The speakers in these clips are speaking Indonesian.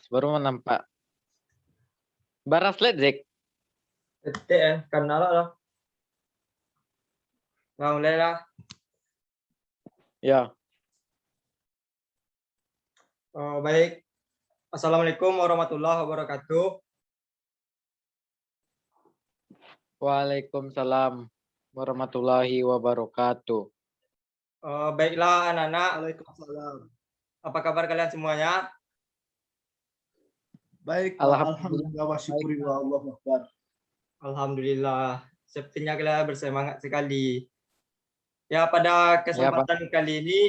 baru nampak. Baras lihat, Jack. Detik ya, karena lah. Nah, mulailah. Ya. Oh, baik. Assalamualaikum warahmatullahi wabarakatuh. Waalaikumsalam warahmatullahi wabarakatuh. Baiklah anak-anak. Waalaikumsalam. Apa kabar kalian semuanya? Baik, Pak. Alhamdulillah wa syukuri wa Allahu Akbar. Alhamdulillah. Sepertinya kalian bersemangat sekali. Ya, pada kesempatan kali ini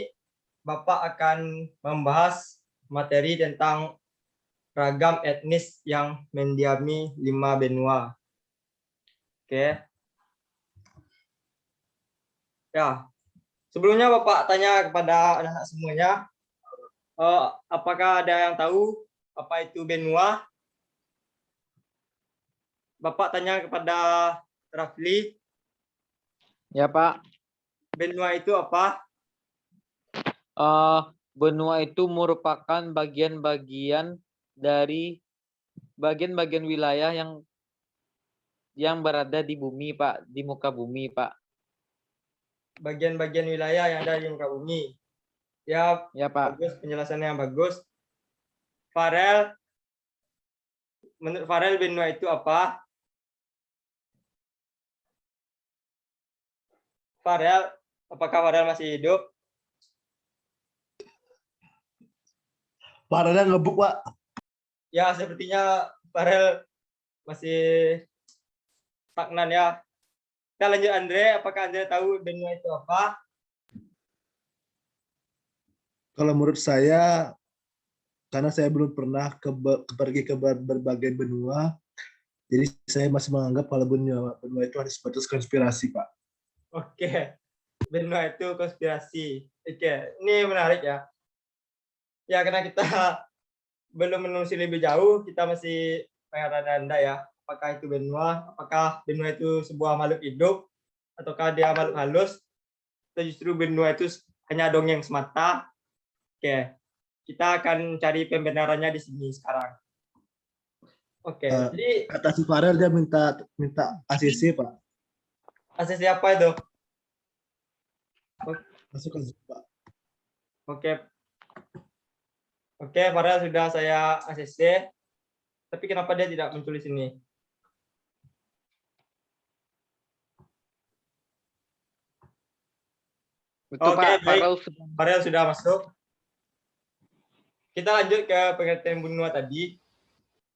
Bapak akan membahas materi tentang ragam etnis yang mendiami 5 benua. Oke. Ya. Sebelumnya Bapak tanya kepada anak-anak semuanya, apakah ada yang tahu apa itu benua? Bapak tanya kepada Rafli. Ya, Pak. Benua itu apa? Benua itu merupakan bagian-bagian dari bagian-bagian wilayah yang berada di bumi, Pak, di muka bumi, Pak. Bagian-bagian wilayah yang ada di muka bumi. Ya, Pak. Bagus, penjelasannya yang bagus. Farel, menurut Farel benua itu apa? Farel, apakah Farel masih hidup? Farelnya ngebuk, Pak. Ya, sepertinya Farel masih stagnan ya. Kita lanjut Andre, apakah Andre tahu benua itu apa? Kalau menurut saya, karena saya belum pernah pergi ke berbagai benua, jadi saya masih menganggap kalau benua itu hanya sebatas konspirasi, Pak. Oke, benua itu konspirasi. Oke, ini menarik ya. Ya, karena kita belum menelusuri lebih jauh, kita masih beranda-anda ya. Apakah itu benua? Apakah benua itu sebuah makhluk hidup? Ataukah dia makhluk halus? Atau justru benua itu hanya dongeng semata? Oke, kita akan cari pembenarannya di sini sekarang. Oke, jadi kata si Farel dia minta ACC, Pak. ACC apa itu? Masuk ke Pak. Oke, Farel sudah saya ACC. Tapi kenapa dia tidak muncul di sini? Betul, Oke, Pak. baik. Farel sudah masuk. Kita lanjut ke pengertian benua tadi.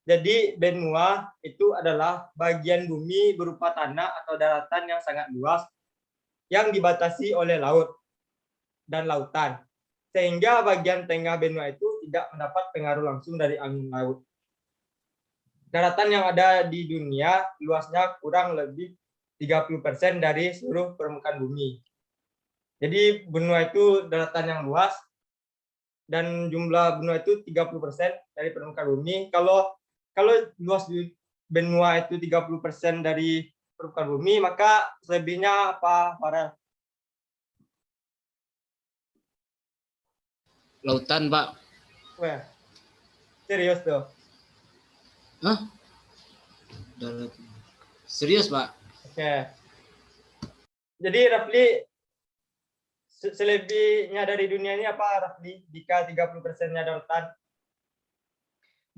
Jadi benua itu adalah bagian bumi berupa tanah atau daratan yang sangat luas yang dibatasi oleh laut dan lautan. Sehingga bagian tengah benua itu tidak mendapat pengaruh langsung dari angin laut. Daratan yang ada di dunia luasnya kurang lebih 30% dari seluruh permukaan bumi. Jadi benua itu daratan yang luas dan jumlah benua itu 30% dari permukaan bumi. Kalau luas benua itu 30% dari permukaan bumi, maka selebihnya apa, Farel? Lautan, Pak. Wah, serius tuh? Hah? Serius, Pak? Oke. Jadi Rafli, selebihnya dari dunia ini apa, Rafli? Jika 30%-nya daratan?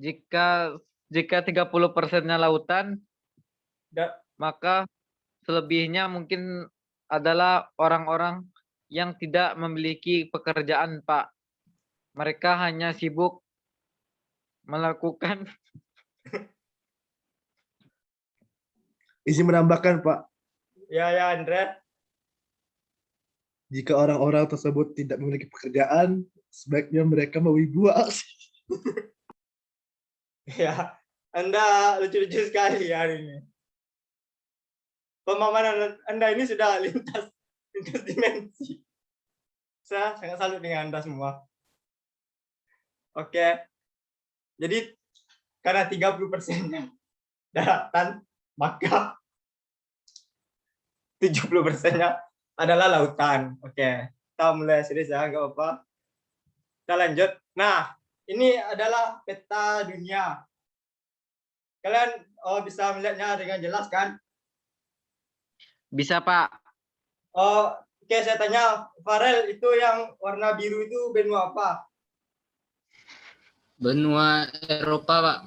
Jika 30%-nya lautan, maka selebihnya mungkin adalah orang-orang yang tidak memiliki pekerjaan, Pak. Mereka hanya sibuk melakukan Izin menambahkan, Pak. Ya, Andre. Jika orang-orang tersebut tidak memiliki pekerjaan, sebaiknya mereka mewibuas. Ya, Anda lucu-lucu sekali hari ini. Pemahaman Anda ini sudah lintas dimensi. Saya sangat salut dengan Anda semua. Oke. Jadi karena 30%-nya daratan, maka 70%-nya adalah lautan. Oke. Kita mulai serius ya, nggak apa-apa. Kita lanjut. Nah, ini adalah peta dunia. Kalian bisa melihatnya dengan jelas kan? Bisa, Pak. Oke, saya tanya, Farel, itu yang warna biru itu benua apa? Benua Eropa, Pak.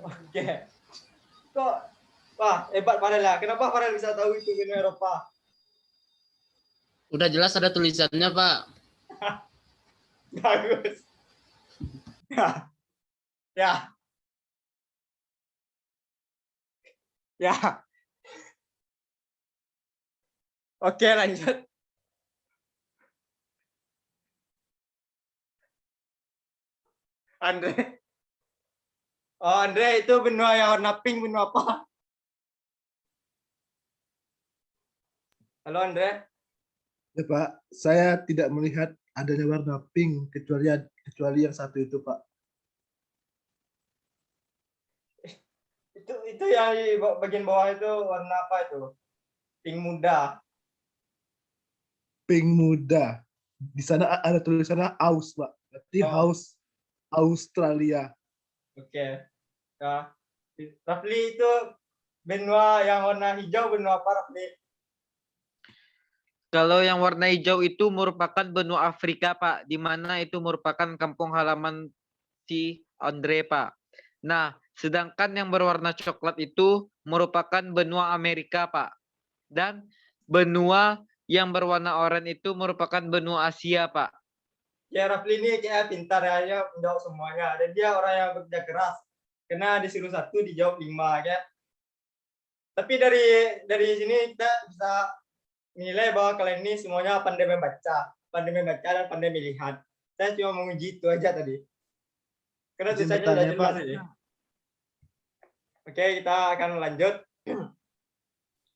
Oke. Kok, wah, hebat Farel ya. Kenapa Farel bisa tahu itu benua Eropa? Udah jelas ada tulisannya, Pak. Bagus. Ya. Ya. Oke, lanjut. Andre. Andre, itu benua yang warna pink benua apa? Halo, Andre. Ya Pak, saya tidak melihat adanya warna pink kecuali yang satu itu Pak. Itu yang di bagian bawah itu warna apa itu? Pink muda. Pink muda. Di sana ada tulisannya Aus Pak. Berarti House Australia. Oke. Nah, Rafli itu benua yang warna hijau benua apa, Rafli? Kalau yang warna hijau itu merupakan benua Afrika, Pak, di mana itu merupakan kampung halaman si Andre, Pak. Nah, sedangkan yang berwarna coklat itu merupakan benua Amerika, Pak. Dan benua yang berwarna oranye itu merupakan benua Asia, Pak. Ya, Rafli ini kayak pintar ya, dia menjawab semuanya. Dan dia orang yang bekerja keras. Karena disuruh satu dijawab 5 ya. Tapi dari sini kita bisa menilai bahwa kalian ini semuanya pandai membaca dan pandai melihat. Saya cuma menguji itu aja tadi. Karena Izin tulisannya sudah bertanya, jelas Pak. ini. Oke, kita akan lanjut.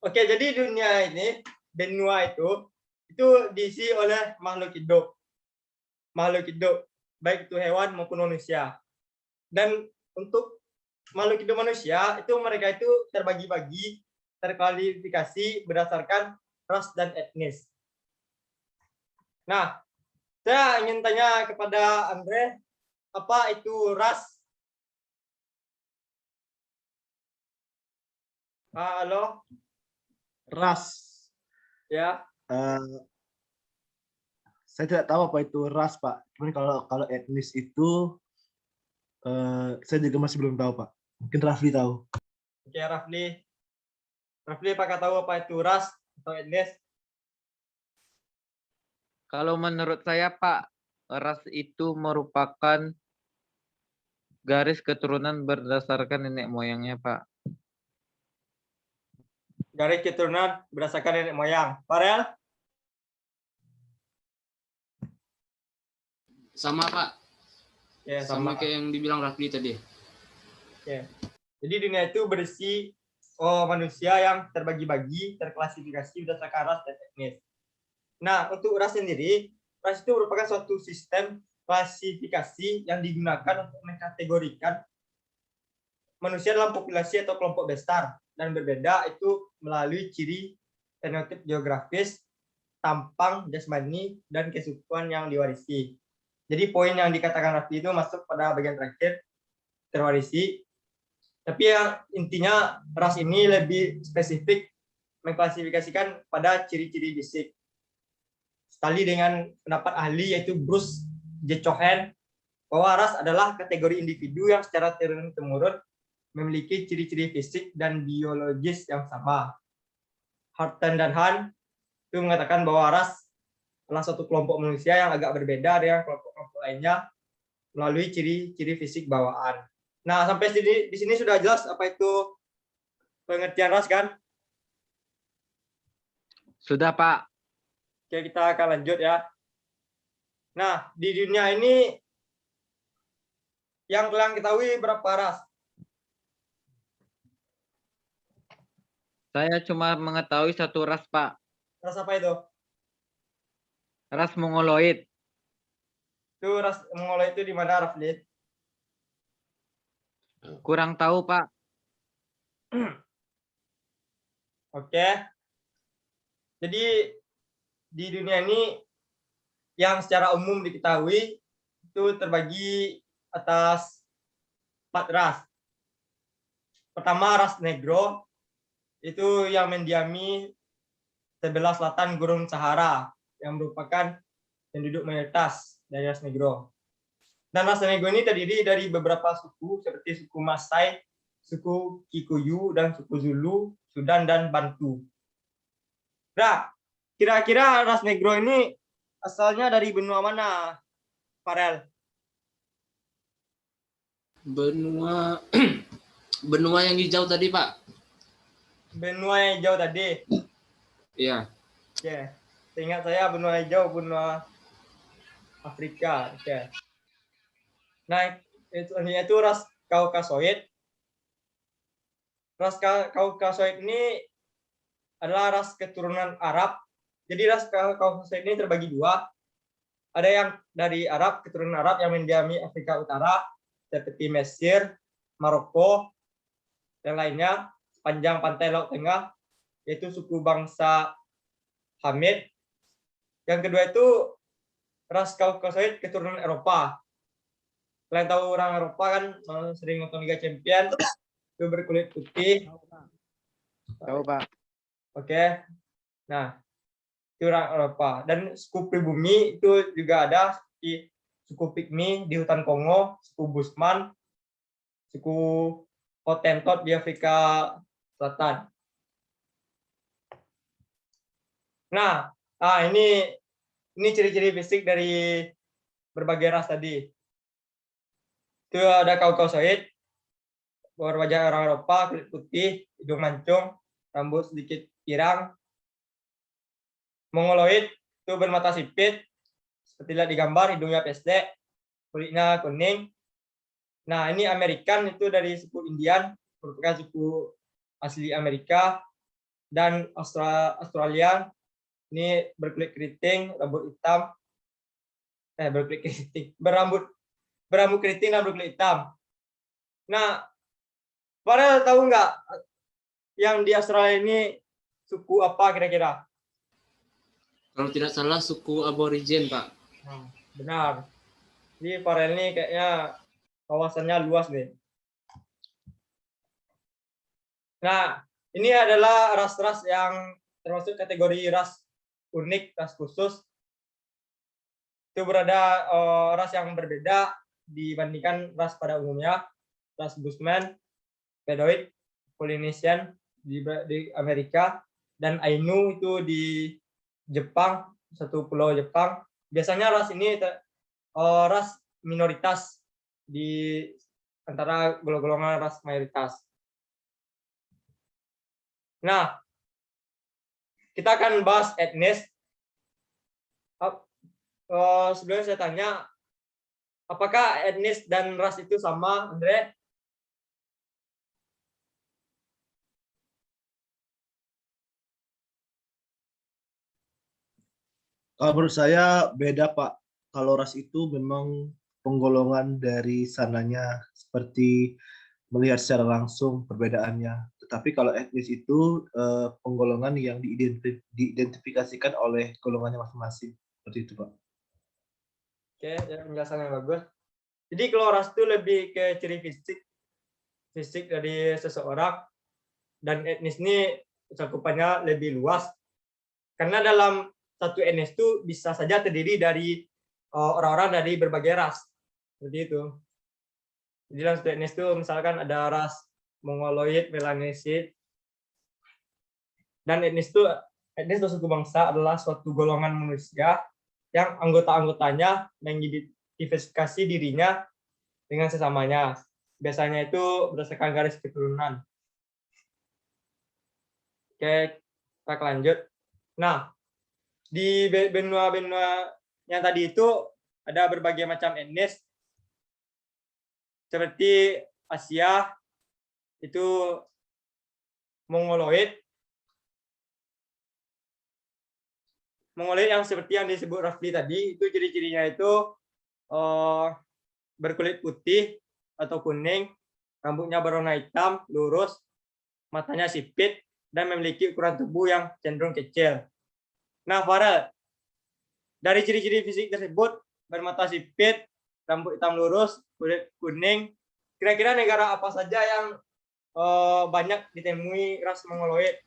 Oke, jadi dunia ini, benua itu diisi oleh makhluk hidup. Makhluk hidup, baik itu hewan maupun manusia. Dan untuk makhluk hidup manusia, itu mereka itu terbagi-bagi, terklasifikasi berdasarkan ras dan etnis. Nah, saya ingin tanya kepada Andre, apa itu ras? Halo? Ras. Ya. Saya tidak tahu apa itu ras Pak. Cuman kalau etnis itu saya juga masih belum tahu Pak. Mungkin Rafli tahu. Oke, Rafli. Rafli, apakah tahu apa itu ras atau etnis? Kalau menurut saya, Pak, ras itu merupakan garis keturunan berdasarkan nenek moyangnya, Pak. Garis keturunan berdasarkan nenek moyang. Farel? Sama, Pak. Ya, Sama kayak yang dibilang Rafli tadi. Ya. Jadi dunia itu berisi manusia yang terbagi-bagi, terklasifikasi berdasarkan ras dan etnis. Nah, untuk ras sendiri, ras itu merupakan suatu sistem klasifikasi yang digunakan untuk mengkategorikan manusia dalam populasi atau kelompok besar dan berbeda itu melalui ciri fenotip geografis, tampang, jasmani, dan kesukuan yang diwarisi. Jadi poin yang dikatakan Rafli itu masuk pada bagian terakhir, terwarisi. Tapi yang intinya ras ini lebih spesifik mengklasifikasikan pada ciri-ciri fisik. Sekali dengan pendapat ahli yaitu Bruce J. Cohen bahwa ras adalah kategori individu yang secara turun-temurun memiliki ciri-ciri fisik dan biologis yang sama. Harten dan Han itu mengatakan bahwa ras adalah suatu kelompok manusia yang agak berbeda dengan kelompok-kelompok lainnya melalui ciri-ciri fisik bawaan. Nah, sampai di sini sudah jelas apa itu pengertian ras kan? Sudah, Pak. Oke, kita akan lanjut ya. Nah, di dunia ini yang kalian ketahui berapa ras? Saya cuma mengetahui satu ras, Pak. Ras apa itu? Ras Mongoloid. Itu ras Mongolia itu di mana, Rafli? Kurang tahu, Pak. Oke. Jadi di dunia ini yang secara umum diketahui itu terbagi atas 4 ras. Pertama, ras Negro, itu yang mendiami sebelah selatan Gurun Sahara, yang merupakan penduduk mayoritas dari ras Negro. Dan ras Negro ini terdiri dari beberapa suku seperti suku Masai, suku Kikuyu, dan suku Zulu, Sudan, dan Bantu. Nah, kira-kira ras Negro ini asalnya dari benua mana, Farel? Benua benua yang hijau tadi, Pak. Benua yang hijau tadi. Iya. Oke. Seingat saya benua hijau, benua Afrika. Oke. Nah, itu ras Kaukasoid. Ras Kaukasoid ini adalah ras keturunan Arab. Jadi ras Kaukasoid ini terbagi dua. Ada yang dari Arab, keturunan Arab yang mendiami Afrika Utara, seperti Mesir, Maroko, dan lainnya, sepanjang pantai Laut Tengah, yaitu suku bangsa Hamid. Yang kedua itu ras Kaukasoid keturunan Eropa. Kalian tahu orang Eropa kan sering nonton Liga Champions, itu berkulit putih. Tahu, Pak. Oke. Nah, itu orang Eropa. Dan suku pribumi itu juga ada seperti suku Pygmy di hutan Kongo, suku Busman, suku Hottentot di Afrika Selatan. Nah, ini ciri-ciri fisik dari berbagai ras tadi. Itu ada Kaukasoid, berwajah orang Eropa, kulit putih, hidung mancung, rambut sedikit pirang. Mongoloid itu bermata sipit, seperti lihat di gambar, hidungnya pesek, kulitnya kuning. Nah, ini American, itu dari suku Indian, merupakan suku asli Amerika. Dan Australia, ini berkulit keriting, rambut hitam, berambut keriting dan berkulit hitam. Nah, pada tahu nggak yang di Australia ini suku apa kira-kira? Kalau tidak salah suku aborigin, Pak. Benar. Jadi Farel ini kayaknya kawasannya luas nih. Nah, ini adalah ras-ras yang termasuk kategori ras unik, ras khusus. Itu berada ras yang berbeda dibandingkan ras pada umumnya. Ras Bushman, Bedoid, Polynesian di Amerika, dan Ainu itu di Jepang, satu pulau Jepang. Biasanya ras ini ras minoritas di antara golongan ras mayoritas. Nah, kita akan bahas etnis. Sebelumnya saya tanya, apakah etnis dan ras itu sama, Andre? Kalau menurut saya beda, Pak. Kalau ras itu memang penggolongan dari sananya, seperti melihat secara langsung perbedaannya. Tetapi kalau etnis itu penggolongan yang diidentifikasikan oleh golongannya masing-masing. Seperti itu, Pak. Oke, penjelasan yang bagus. Jadi kalau ras itu lebih ke ciri fisik dari seseorang, dan etnis ini cakupannya lebih luas. Karena dalam satu etnis itu bisa saja terdiri dari orang-orang dari berbagai ras. Seperti itu. Jadi dalam satu etnis itu misalkan ada ras Mongoloid, Melanesid. Dan etnis atau suku bangsa adalah suatu golongan manusia yang anggota-anggotanya mengidentifikasi dirinya dengan sesamanya. Biasanya itu berdasarkan garis keturunan. Oke, kita lanjut. Nah, di benua-benua yang tadi itu ada berbagai macam etnis. Seperti Asia, itu Mongoloid. Mongoloid yang seperti yang disebut Rafli tadi, itu ciri-cirinya itu berkulit putih atau kuning, rambutnya berwarna hitam, lurus, matanya sipit, dan memiliki ukuran tubuh yang cenderung kecil. Nah, Farel, dari ciri-ciri fisik tersebut, bermata sipit, rambut hitam lurus, kulit kuning. Kira-kira negara apa saja yang banyak ditemui ras Mongoloid?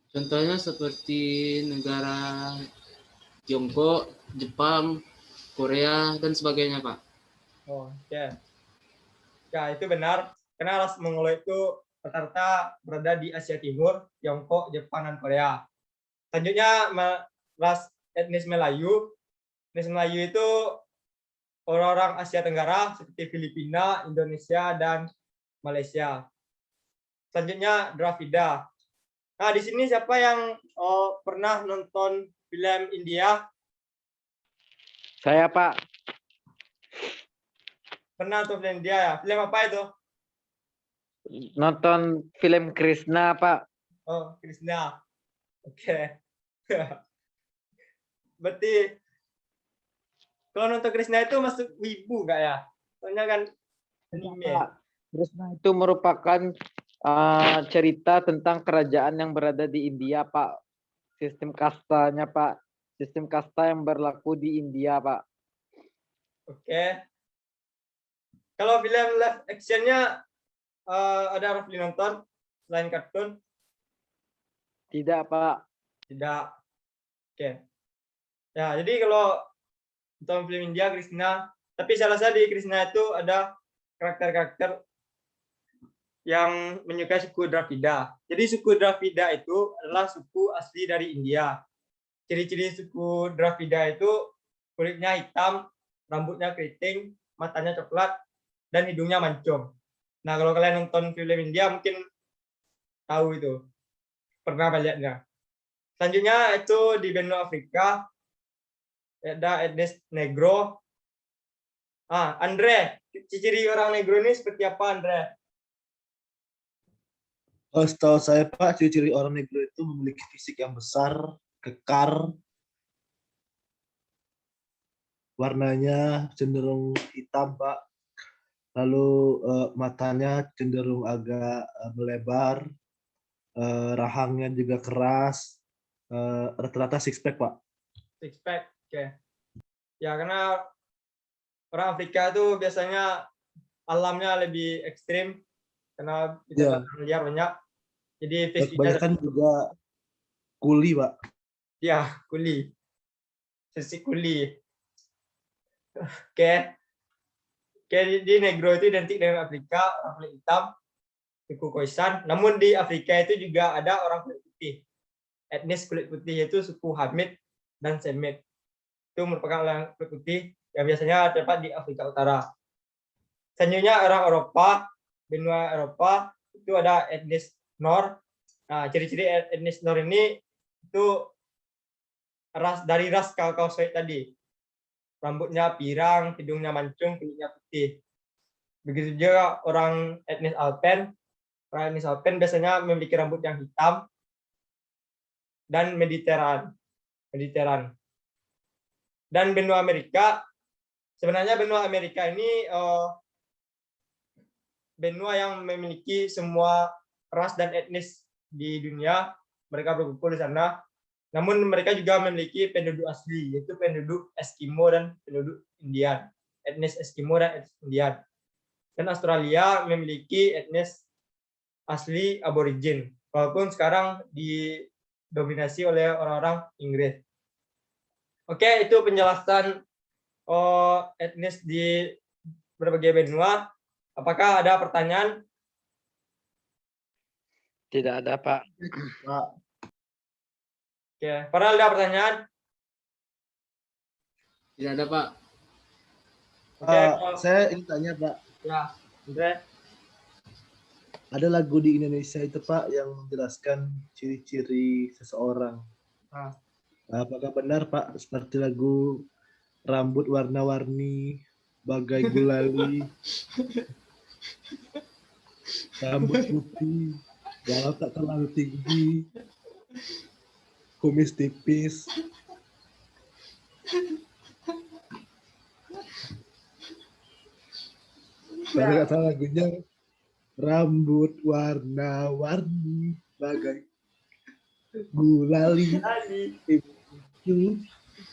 Contohnya seperti negara Tiongkok, Jepang, Korea, dan sebagainya, Pak. Oh, oke. Ya, itu benar. Karena ras Mongoloid itu rata-rata berada di Asia Timur, Tiongkok, Jepang, dan Korea. Selanjutnya, ras etnis Melayu. Etnis Melayu itu orang-orang Asia Tenggara seperti Filipina, Indonesia, dan Malaysia. Selanjutnya, Dravida. Nah, di sini siapa yang pernah nonton film India? Saya, Pak. Pernah nonton film India ya? Film apa itu? Nonton film Krishna, Pak. Oh, Krishna. Oke. Berarti kalau nonton Krishna itu masuk wibu nggak ya? Soalnya kan anime. Pak, Krishna itu merupakan cerita tentang kerajaan yang berada di India, Pak. Sistem kastanya, Pak. Sistem kasta yang berlaku di India, Pak. Oke. Kalau film live actionnya ada Rafli nonton selain kartun? Tidak, Pak. Tidak. Oke. Ya, jadi kalau nonton film India Krishna, tapi saya rasa di Krishna itu ada karakter-karakter yang menyukai suku Dravida. Jadi suku Dravida itu adalah suku asli dari India. Ciri-ciri suku Dravida itu kulitnya hitam, rambutnya keriting, matanya coklat, dan hidungnya mancung. Nah, kalau kalian nonton film India mungkin tahu itu. Pernah melihatnya. Selanjutnya itu di benua Afrika ada etnis Negro. Andre, ciri orang Negro ini seperti apa, Andre? Setahu saya Pak, ciri-ciri orang negro itu memiliki fisik yang besar, kekar, warnanya cenderung hitam Pak, lalu matanya cenderung agak melebar, rahangnya juga keras, rata-rata six pack Pak. Six pack, oke. Ya, karena orang Afrika itu biasanya alamnya lebih ekstrim karena kita liar banyak. Jadi Kebanyakan juga kuli Pak. ya kuli, sisi kuli. Oke, di Negro itu identik dengan Afrika, orang kulit hitam, suku Khoisan. Namun di Afrika itu juga ada orang kulit putih. Etnis kulit putih yaitu suku Hamid dan Semit. Itu merupakan orang kulit putih yang biasanya terdapat di Afrika Utara. Selanjutnya orang Eropa, benua Eropa itu ada etnis Nor. Nah, ciri-ciri etnis Nor ini itu dari ras Kaukasoid tadi. Rambutnya pirang, hidungnya mancung, kulitnya putih. Begitu juga orang etnis Alpen. Orang etnis Alpen biasanya memiliki rambut yang hitam dan mediteran. Dan benua Amerika, sebenarnya benua Amerika ini benua yang memiliki semua ras dan etnis di dunia. Mereka berkumpul di sana. Namun mereka juga memiliki penduduk asli, yaitu penduduk Eskimo dan penduduk Indian. Etnis Eskimo dan etnis Indian. Dan Australia memiliki etnis asli aborigin, walaupun sekarang didominasi oleh orang-orang Inggris. Oke, itu penjelasan etnis di berbagai benua. Apakah ada pertanyaan? Tidak ada, Pak. Pak. Oke, Farel ada pertanyaan? Tidak ada, Pak. Oke, Saya ingin tanya Pak, ya, Andre. ada lagu di Indonesia itu Pak yang menjelaskan ciri-ciri seseorang. Apakah benar Pak seperti lagu rambut warna-warni, bagai gulali, rambut putih, walau tak terlalu tinggi, kumis tipis. Kalau nggak salah lagunya rambut warna-warni, bagai gulali,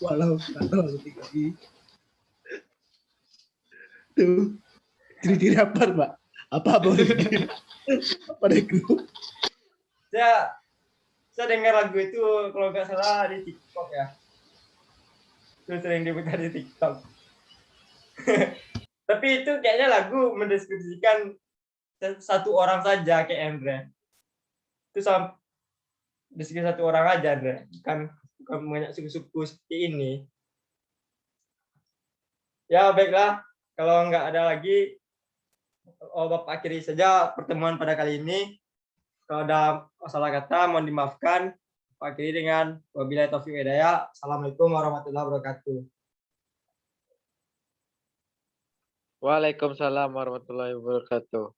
walau tak terlalu tinggi. Tuh. Ciri-ciri apa, Pak? Apa boleh? Apa itu? Saya dengar lagu itu kalau nggak salah di TikTok ya. Itu sering diputar di TikTok. Tapi itu kayaknya lagu mendeskripsikan satu orang saja kayak Andre. Itu deskripsi satu orang aja, Andre. Bukan banyak suku-suku seperti ini. Ya baiklah, kalau nggak ada lagi, Bapak akhiri saja pertemuan pada kali ini. Kalau ada salah kata, mohon dimaafkan. Pak akhiri dengan wabillahi taufiq wal hidayah. Assalamualaikum warahmatullahi wabarakatuh. Waalaikumsalam warahmatullahi wabarakatuh.